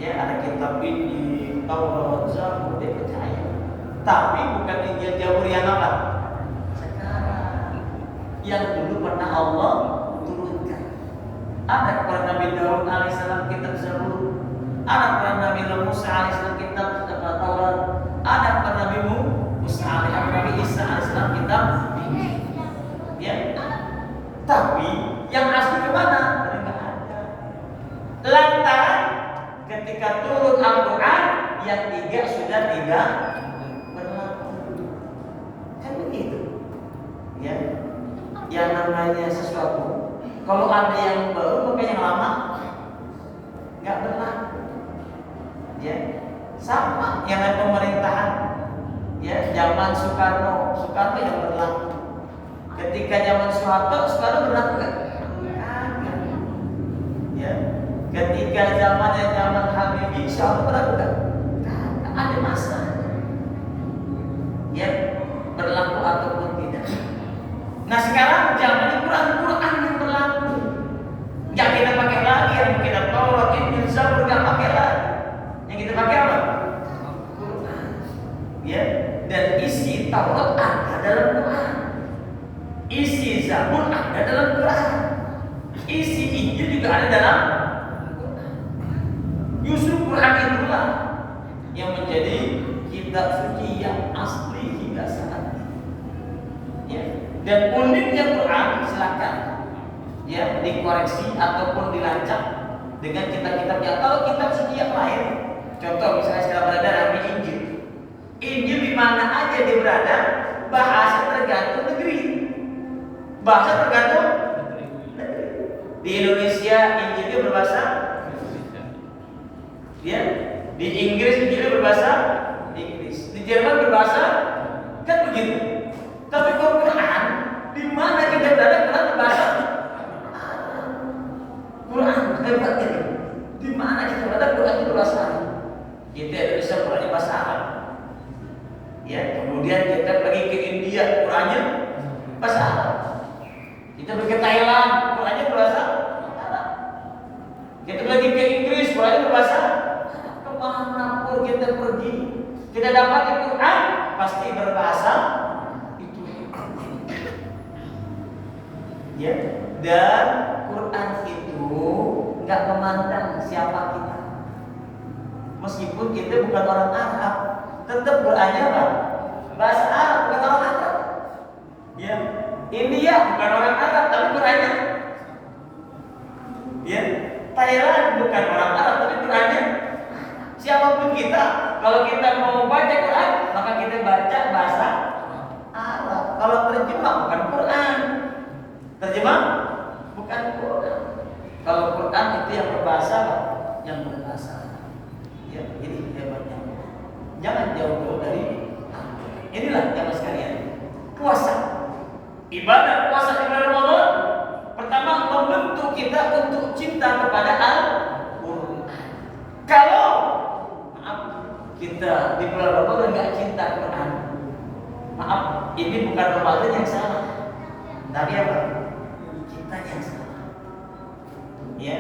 Ya, ada kitab ini, Taurat, Zabur, dia percaya. Tapi bukan Injil Zabur yang apa? Yang dulu pernah Allah turunkan. Ada kepada Nabi Daud alaihissalam kitab Zabur, ada kepada Nabi Musa alaihissalam kitab Taurat, ada kepada Nabi Musa alaihissalam, Nabi Isa alaihissalam kitab Injil. Ya. Tapi yang asli kemana? Tidak ada. Lantaran ketika turun Al-Quran yang 3 sudah tidak namanya sesuatu, kalau ada yang baru maka yang lama nggak berlaku. Ya, sama yang pemerintahan. Ya, zaman Soekarno yang berlaku. Ketika zaman Soeharto berlaku nggak? Kagak. Ya, ketika zaman Habibie, Soeharto berlaku nggak? Kagak. Ada masa. Ya, berlaku ataupun tidak. Nah sekarang zamannya Quran yang berlaku. Nggak kita pakai lagi yang kita Taurat, Injil, Zabur, nggak pakai lagi. Yang kita pakai apa? Quran. Ya, dan isi Taurat ada dalam Quran. Isi Zabur ada dalam Quran. Isi Injil juga ada dalam Quran. Justru Quran itulah yang menjadi kitab suci yang asli hingga saat ini. Ya. Dan uniknya Quran, silakan ya dikoreksi ataupun dilacak dengan kitab-kitab yang kalau kitab suci yang lain. Contoh misalnya sekarang berada Nabi Injil. Injil di mana aja dia berada, bahasa tergantung negeri. Bahasa tergantung negeri. Di Indonesia Injilnya berbahasa ya. Di Inggris Injilnya berbahasa Inggris. Di Jerman berbahasa kan begitu. Tapi kalau Quran, di mana kita berada Quran berbahasa Quran hebat ini. Di mana kita berada Quran itu berbahasa Arab. Kita Indonesia Qurannya bahasa Arab. Ya, kemudian kita pergi ke India Qurannya bahasa Arab. Kita pergi ke Thailand Qurannya berbahasa Arab. Kita pergi ke Inggris Qurannya berbahasa Arab. Kemanapun kita pergi, kita dapat di Quran pasti berbahasa ya, dan Quran itu nggak memandang siapa kita. Meskipun kita bukan orang Arab, tetap Qurannya apa? Bahasa Arab, bukan orang Arab. Ya, India bukan orang Arab, tapi Qurannya. Ya, Thailand bukan orang Arab, tapi Qurannya. Siapapun kita, kalau kita mau baca Quran, maka kita baca bahasa Arab. Kalau terjemah bukan Quran. Terjemah bukan Quran. Kalau Quran itu yang berbahasa yang berbahasa. Ya, ini hebatnya. Jangan jauh-jauh dari inilah jamaah sekalian. Puasa. Ibadah puasa di bulan Ramadan pertama membentuk kita untuk cinta kepada Al-Qur'an. Kalau kita di bulan Ramadan enggak cinta Quran, maaf, ini bukan Ramadan yang salah. Tapi apa? Kita yang salah. Ya.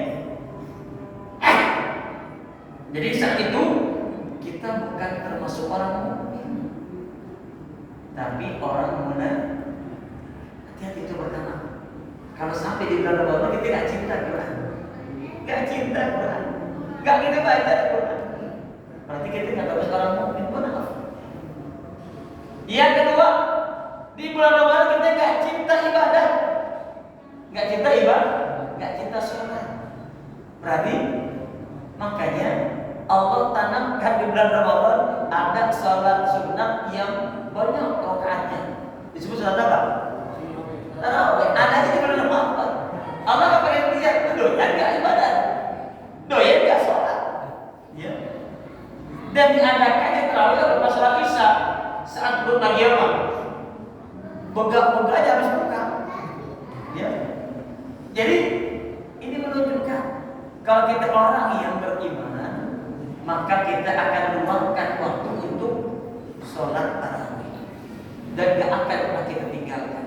Jadi saat itu kita bukan termasuk orang mukmin, tapi orang benar. Hati-hati itu pertama. Kalau sampai di bulan Ramadan kita nggak cinta Quran, nggak cinta Quran, nggak kita baca Quran, berarti kita nggak termasuk orang mukmin. Benar. Yang kedua, di bulan Ramadan kita nggak cinta ibadah, nggak cinta ibadah, nggak cinta sholat. Berarti makanya Allah tanamkan di bulan Ramadan ada sholat sunat yang banyak rakaatnya. Disebut sholat apa? Tarawih. Ada di bulan Ramadan. Allah nggak pengen lihat doyan nggak ibadah, doyan nggak sholat. Ya. Dan diadakannya tarawih berupa sholat isya saat belum lagi apa? Begak-begak aja harus buka. Ya. Jadi ini menunjukkan kalau kita orang yang beriman, maka kita akan meluangkan waktu untuk sholat tarawih dan gak akan pernah kita tinggalkan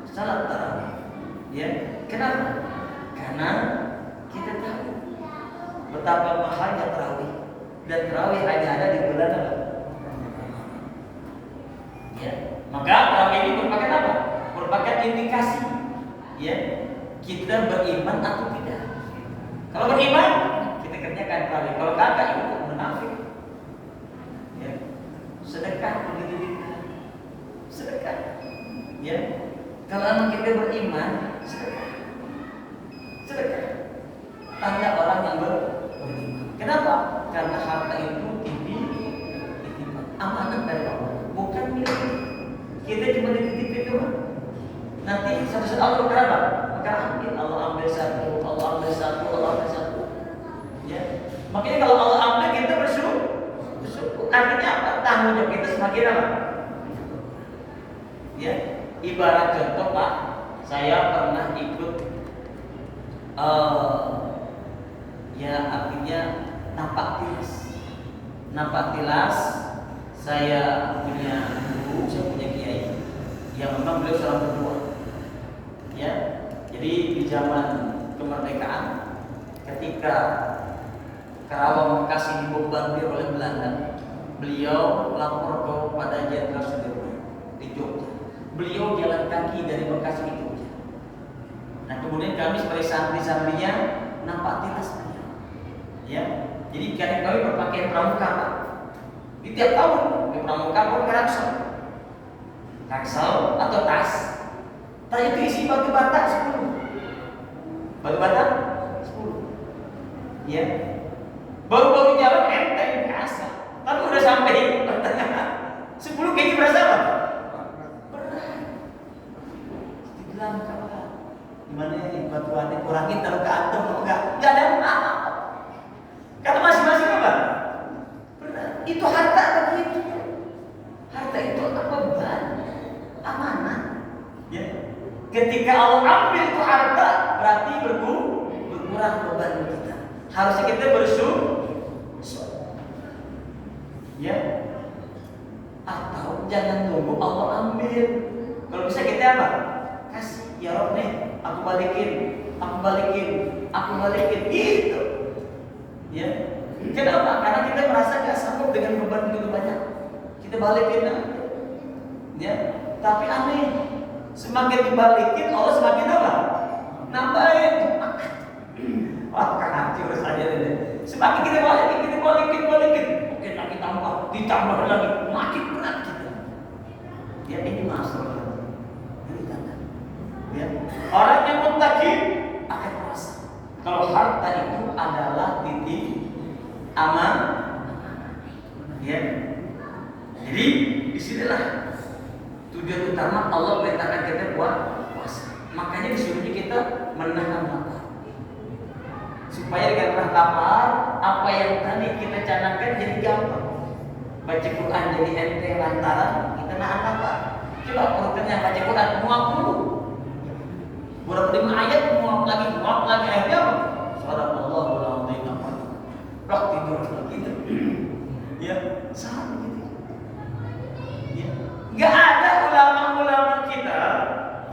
sholat tarawih. Ya, kenapa? Karena kita tahu betapa mahalnya tarawih dan tarawih hanya ada di bulan apa? Ya, maka tarawih ini merupakan apa? Merupakan indikasi, ya, kita beriman atau tidak. Kalau beriman, kita kerjakan tarawih. Kalau kagak, itu munafik. Ya, sedekah begitu juga. Sedekah. Ya, kalau memang kita beriman, sedekah. Sedekah. Tanda orang yang beriman. Kenapa? Karena harta itu amanat dari Allah, bukan milik kita. Cuma dititipin doang. Nanti satu-satu Allah berapa? Maka ambil, Allah ambil satu, Allah ambil satu, Allah ambil satu. Ya. Makanya kalau Allah ambil kita bersyukur. Artinya apa? Tanggung jawab kita semakin apa? Ya. Ibarat contoh Pak, saya pernah ikut ya artinya nampak tilas. Saya punya guru, saya punya kiai yang memang beliau seorang berdua. Ya, jadi di zaman kemerdekaan, ketika Karawang Bekasi dibombardir oleh Belanda, beliau lapor kepada Jenderal Sudirman di Jogja. Beliau jalan kaki dari Bekasi ke Jogja. Nah, kemudian kami sebagai santri-santrinya nampak tilas beliau. Ya, jadi kami berpakaian pramuka. Di tiap tahun di pramuka pakai ransel atau tas. Tas itu isi batu bata 10. Batu bata 10. Ya. Baru-baru jalan enteng biasa. Tapi udah sampai di pertengahan 10 kayaknya berasa apa? Berat. Dibilang kawan, gimana nih batuannya kurangin taruh ke antem enggak? Enggak ada apa. Kata masing-masing apa? Berat. Itu harta begitu. Harta itu apa beban? Amanah. Ya. Ketika Allah ambil itu harta, berarti berkurang beban kita. Harusnya kita bersyukur. Ya. Atau jangan tunggu Allah ambil. Kalau bisa kita apa? Kasih, ya Rob nih, aku balikin. Gitu. Ya. Kenapa? Karena kita merasa gak sanggup dengan beban begitu banyak. Kita balikin aja. Ya. Tapi aneh, semakin dibalikin Allah semakin apa? Nambahin. Wah, kan hancur saja deh. Semakin kita balikin. Oke, lagi ditambah lagi, makin berat kita. Ya, ini masalah. Ini tanda. Ya. Orang yang muttaqi akan merasa kalau harta itu adalah titik aman. Ya. Jadi disinilah tujuan utama Allah perintahkan kita buat puasa. Makanya disuruhnya kita menahan lapar. Supaya dengan menahan lapar, apa yang tadi kita canangkan jadi gampang. Baca Quran jadi enteng lantaran kita nahan lapar. Coba perutnya baca Quran muak dulu. Berapa 5 ayat muak lagi akhirnya apa? Subhanallahul azim. Roh tidur gitu. Ya, sama gitu. Ya. Gak ada ulama-ulama kita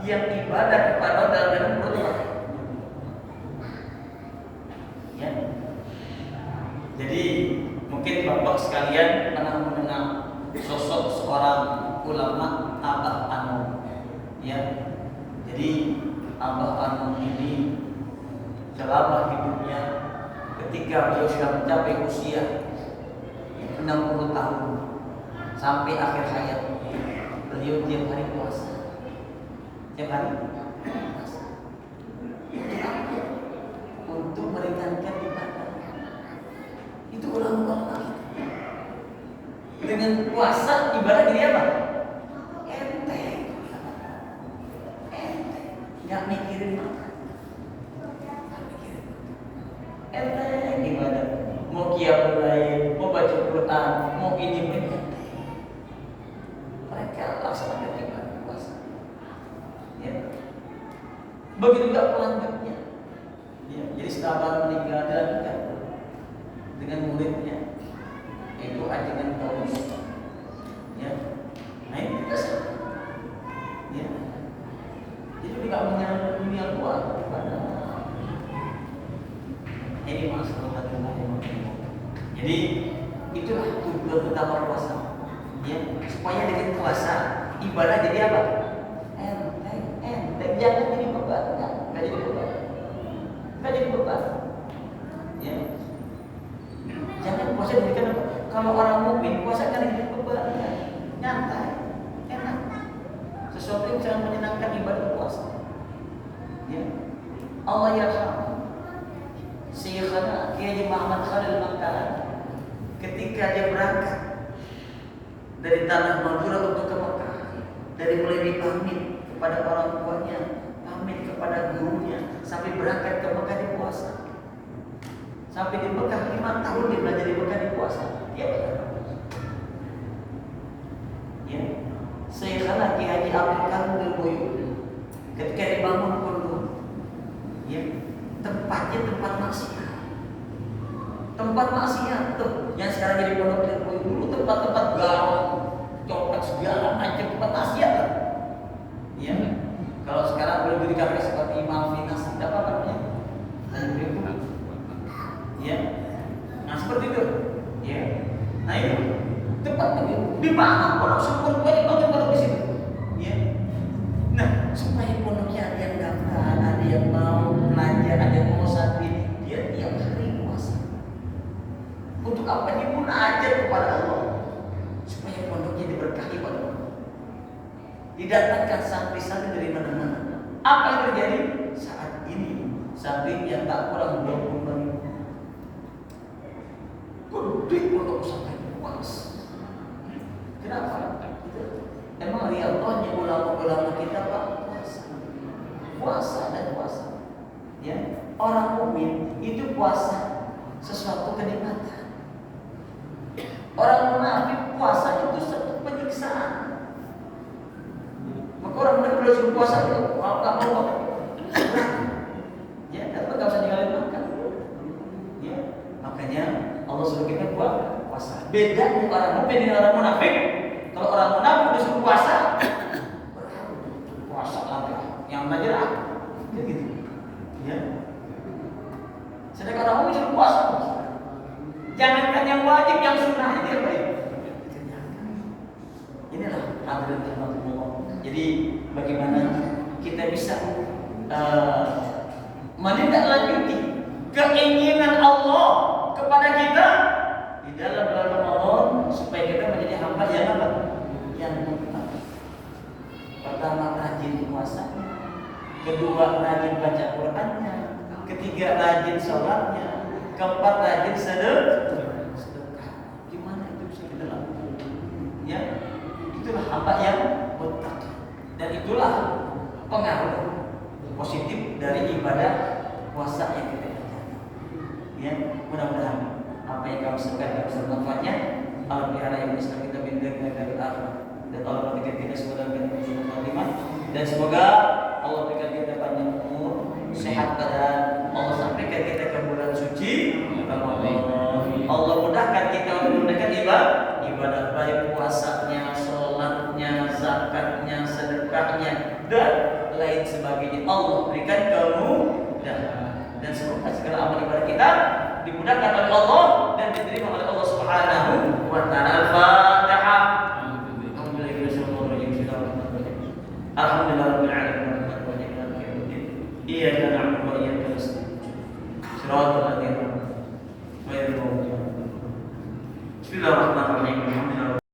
yang ibadah kepada Allah dalam perut. Ya. Jadi mungkin Bapak sekalian pernah mendengar sosok seorang ulama Abah Anum. Ya. Jadi Abah Anum ini selama hidupnya ketika beliau sudah mencapai usia 60 tahun sampai akhir hayat, beliau tiap hari puasa. Tiap hari puasa. Untuk meringankan ibadah. Itu ulama-ulama. Dengan puasa ibadah jadi apa? Enteng. Nggak mikirin makan. Enteng ibadah. Mau qiyamul lail, mau baca Quran, mau ini enteng. Mereka laksanakan ibadah puasa. Ya. Begitu juga pelanjutnya. Ya, jadi setelah meninggal dilanjutkan dengan muridnya, yaitu Ajengan Taurus. Ya, nah ini kita sama. Ya, jadi tidak menyalahkan dunia luar kepada ini masalah hati. Jadi itulah tujuan utama puasa. Ya, supaya dengan puasa ibadah jadi apa? Enteng, jangan jadi beban, nggak jadi beban. Nggak jadi beban. Ya. Jangan puasa jadikan apa? Kalau orang mukmin puasa kan jadi beban, ya. Nyantai, enak. Sesuatu yang sangat menyenangkan ibadah puasa. Ya. Allah yarham. Syekhana Kiai Muhammad Khalil Mangkalan ketika dia berangkat dari tanah Madura untuk ke Mekah, dari mulai dipamit kepada orang tuanya, pamit kepada gurunya, sampai berangkat ke Mekah di puasa. Sampai di Mekah 5 tahun dia belajar di Mekah di puasa. Dia benar. Ya, Syekhana Ki Haji Abdul Karim Al-Buyut ketika dibangun pondok, ya, tempatnya tempat maksiat. Tempat maksiat tuh yang sekarang jadi pondok Al-Buyut, dulu tempat-tempat galau, copet segala macam tempat maksiat lah. Ya, kalau sekarang boleh jadi kafe seperti Imam Finas, tidak apa namanya? Ya, nah seperti itu. Ya, nah itu tempat di mana pondok sempurna banyak pondok di situ. Ya, nah supaya pondoknya ada yang daftar, ada yang mau belajar, ada yang mau santri, dia tiap hari puasa. Untuk apa? Dia munajat kepada Allah supaya pondoknya diberkahi pada Allah. Didatangkan santri-santri dari mana-mana. Apa yang terjadi saat ini? Santri yang tak kurang 25.000. Gede pondok sampai puas. Kenapa? Emang riyadhahnya ulama-ulama kita Pak puasa dan puasa. Ya, orang mukmin itu puasa sesuatu kenikmatan. Orang munafik puasa itu satu penyiksaan. Maka orang munafik kalau suruh puasa itu mau nggak mau ya, tapi nggak usah tinggalin makan. Ya, makanya Allah suruh kita puasa. Bedanya orang mukmin dengan orang munafik. Kalau orang munafik disuruh puasa, puasa lagi yang belajar gitu. Ya. Sedangkan orang mukmin disuruh puasa. Jangankan yang wajib, yang sunnah itu yang baik. Inilah hadirin rahmatullah. Jadi bagaimana kita bisa menindaklanjuti keinginan Allah kepada kita di dalam bulan Ramadan supaya kita menjadi hamba yang apa? Yang mutlak. Pertama rajin puasanya, kedua rajin baca Qur'annya, ketiga rajin sholatnya, keempat rajin sedekah. Gimana itu bisa kita lakukan? Ya, itulah hamba yang mutlak. Dan itulah pengaruh positif dari ibadah puasa yang kita lakukan. Ya, mudah-mudahan apa yang kami sampaikan bisa bermanfaatnya. Allah pelihara yang bisa kita bintang dari akhirat, dan Allah berikan kita semua dalam kehidupan khatimah, dan semoga Allah berikan kita panjang umur, sehat badan. Allah sampaikan kita ke bulan suci Ramadan. Allah mudahkan kita untuk menunaikan ibadah baik, puasanya, sholatnya, zakatnya, sedekahnya, dan lain sebagainya. Allah berikan kemudahan, dan semoga segala amal ibadah kita dimudahkan oleh Allah dan diterima oleh Allah Subhanahu wa taala. Al-Fatihah. Alhamdulillahirabbil alamin. Iyyaka na'budu wa iyyaka nasta'in. Shiratal